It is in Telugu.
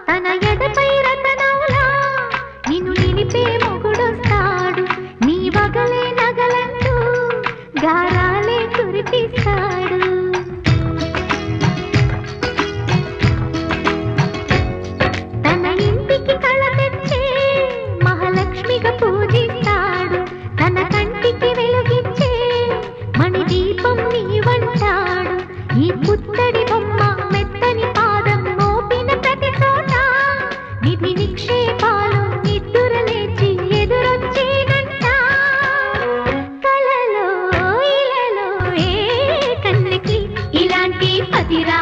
తన ఎదపై రతనౌలా నిన్ను నిలిపే మొగుడొస్తాడు నీ వగలే నగలంటూ గారాలే కురిపిస్తాడు తన ఇంటికి కళ తెచ్చే మహాలక్ష్మిగా పూజిస్తాడు తన కంటికి వెలుగిచ్చే మణి దీపం నీవంటాడు ఈ పుత్తడి బొమ్మ మెత్తని పాదం మోపిన ప్రతి చోట నిధి నిక్షేపాలు నిద్దురలేచి ఎదురొచ్చేనంట కలలో ఇలలో ఏ కన్నకి ఇలాంటి పతిరా